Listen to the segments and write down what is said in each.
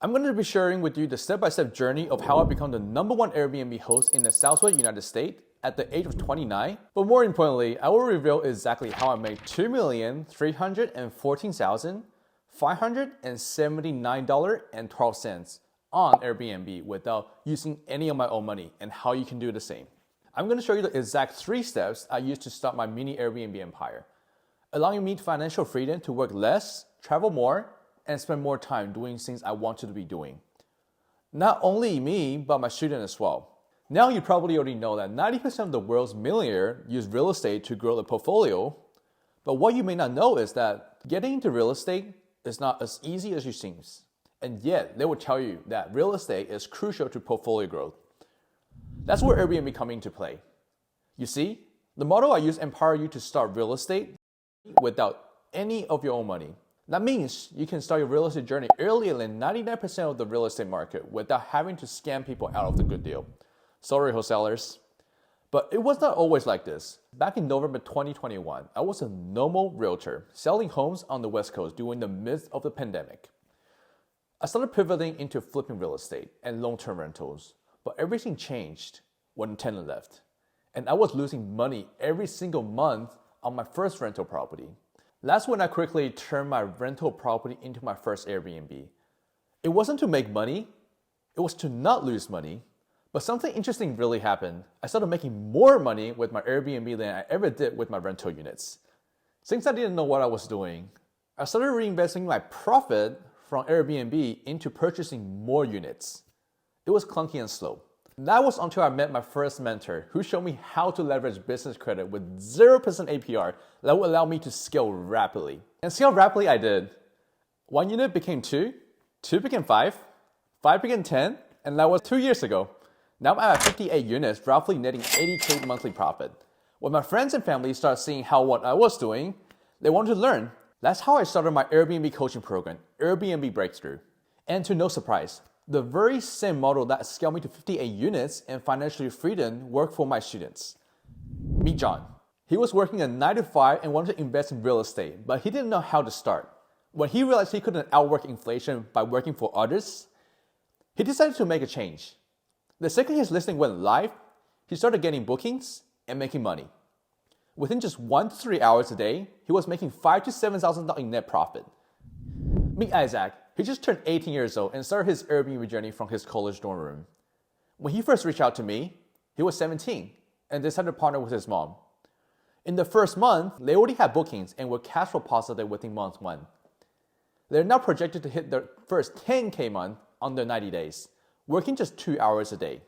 I'm going to be sharing with you the step-by-step journey of how I become the #1 Airbnb host in the Southwest United States at the age of 29. But more importantly, I will reveal exactly how I made $2,314,579.12 on Airbnb without using any of my own money and how you can do the same. I'm going to show you the exact 3 steps I used to start my mini Airbnb empire, allowing me financial freedom to work less, travel more, and spend more time doing things I wanted to be doing. Not only me, but my student as well. Now you probably already know that 90% of the world's millionaires use real estate to grow their portfolio, but what you may not know is that getting into real estate is not as easy as it seems. And yet, they will tell you that real estate is crucial to portfolio growth. That's where Airbnb comes into play. You see, the model I use empowers you to start real estate without any of your own money. That means you can start your real estate journey earlier than 99% of the real estate market without having to scam people out of the good deal. Sorry, wholesalers. But it was not always like this. Back in November 2021, I was a normal realtor selling homes on the West Coast during the midst of the pandemic. I started pivoting into flipping real estate and long-term rentals, but everything changed when the tenant left. And I was losing money every single month on my first rental property. That's when I quickly turned my rental property into my first Airbnb. It wasn't to make money, it was to not lose money. But something interesting really happened. I started making more money with my Airbnb than I ever did with my rental units. Since I didn't know what I was doing, I started reinvesting my profit from Airbnb into purchasing more units. It was clunky and slow. That was until I met my first mentor who showed me how to leverage business credit with 0% APR that would allow me to scale rapidly. And scale rapidly I did. 1 unit became 2, 2 became 5, 5 became 10, and that was 2 years ago. Now I'm at 58 units, roughly netting 80K monthly profit. When my friends and family started seeing what I was doing, they wanted to learn. That's how I started my Airbnb coaching program, Airbnb Breakthrough. And to no surprise, the very same model that scaled me to 58 units and financial freedom worked for my students. Meet John. He was working a 9 to 5 and wanted to invest in real estate, but he didn't know how to start. When he realized he couldn't outwork inflation by working for others, he decided to make a change. The second his listing went live, he started getting bookings and making money. Within just 1 to 3 hours a day, he was making $5,000 to $7,000 in net profit. Meet Isaac. He just turned 18 years old and started his Airbnb journey from his college dorm room. When he first reached out to me, he was 17 and decided to partner with his mom. In the first month, they already had bookings and were cash flow positive within month 1. They're now projected to hit their first 10K month under 90 days, working just 2 hours a day.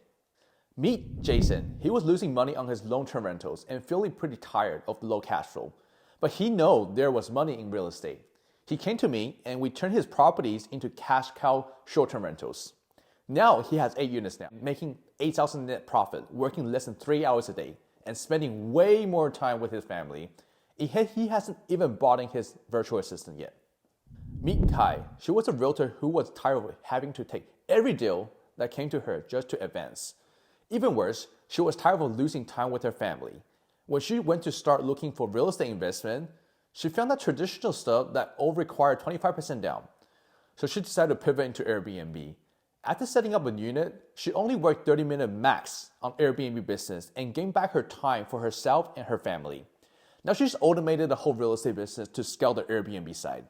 Meet Jason. He was losing money on his long-term rentals and feeling pretty tired of the low cash flow, but he knew there was money in real estate. He came to me and we turned his properties into cash cow short-term rentals. Now he has 8 units now, making $8,000 net profit, working less than 3 hours a day, and spending way more time with his family. He hasn't even bought in his virtual assistant yet. Meet Kai. She was a realtor who was tired of having to take every deal that came to her just to advance. Even worse, she was tired of losing time with her family. When she went to start looking for real estate investment, she found that traditional stuff that all required 25% down. So she decided to pivot into Airbnb. After setting up a unit, she only worked 30 minutes max on Airbnb business and gained back her time for herself and her family. Now she's automated the whole real estate business to scale the Airbnb side.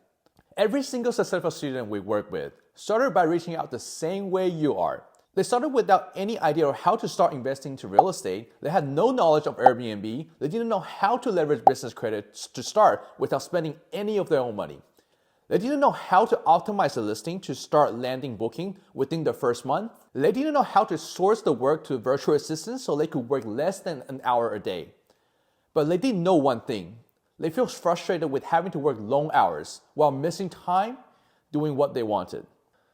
Every single successful student we work with started by reaching out the same way you are. They started without any idea of how to start investing into real estate. They had no knowledge of Airbnb. They didn't know how to leverage business credit to start without spending any of their own money. They didn't know how to optimize the listing to start landing booking within the first month. They didn't know how to source the work to virtual assistants so they could work less than an hour a day. But they did know one thing. They feel frustrated with having to work long hours while missing time doing what they wanted.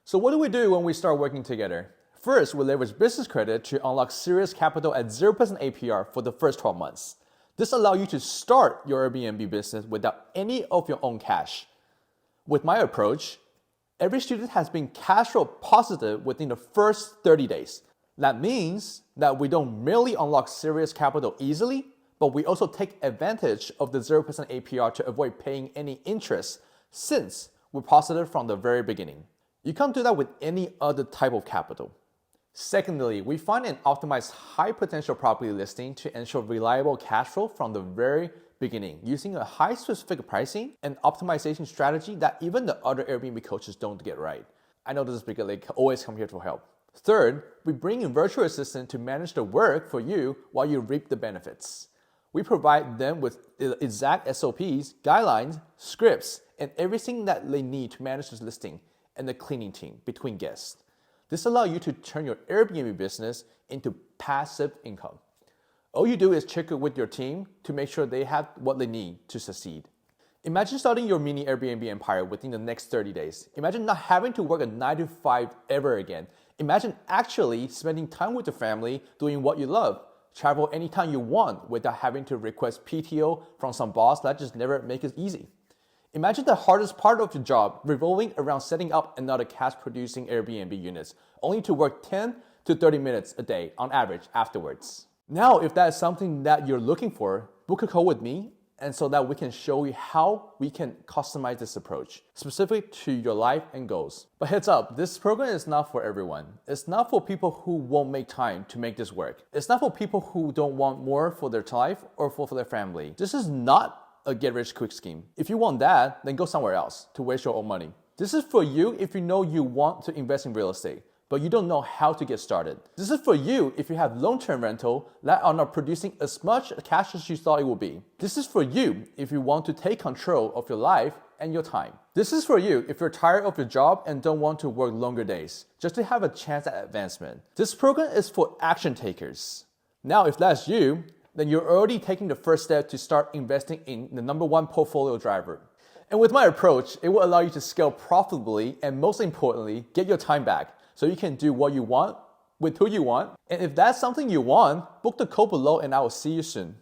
So what do we do when we start working together? First, we leverage business credit to unlock serious capital at 0% APR for the first 12 months. This allows you to start your Airbnb business without any of your own cash. With my approach, every student has been cash flow positive within the first 30 days. That means that we don't merely unlock serious capital easily, but we also take advantage of the 0% APR to avoid paying any interest since we're positive from the very beginning. You can't do that with any other type of capital. Secondly, we find and optimize high potential property listing to ensure reliable cash flow from the very beginning, using a high specific pricing and optimization strategy that even the other Airbnb coaches don't get right. I know this is because they always come here for help. Third, we bring in virtual assistant to manage the work for you while you reap the benefits. We provide them with exact SOPs, guidelines, scripts, and everything that they need to manage this listing and the cleaning team between guests. This allows you to turn your Airbnb business into passive income. All you do is check it with your team to make sure they have what they need to succeed. Imagine starting your mini Airbnb empire within the next 30 days. Imagine not having to work a 9 to 5 ever again. Imagine actually spending time with your family doing what you love. Travel anytime you want without having to request PTO from some boss that just never make it easy. Imagine the hardest part of your job revolving around setting up another cash-producing Airbnb units, only to work 10 to 30 minutes a day on average afterwards. Now, if that is something that you're looking for, book a call with me and so that we can show you how we can customize this approach, specific to your life and goals. But heads up, this program is not for everyone. It's not for people who won't make time to make this work. It's not for people who don't want more for their life or for their family. This is not a get-rich-quick scheme. If you want that, then go somewhere else to waste your own money. This is for you if you know you want to invest in real estate, but you don't know how to get started. This is for you if you have long-term rental that are not producing as much cash as you thought it would be. This is for you if you want to take control of your life and your time. This is for you if you're tired of your job and don't want to work longer days, just to have a chance at advancement. This program is for action takers. Now, if that's you, then you're already taking the first step to start investing in the number one portfolio driver. And with my approach, it will allow you to scale profitably and most importantly, get your time back so you can do what you want with who you want. And if that's something you want, book the code below and I will see you soon.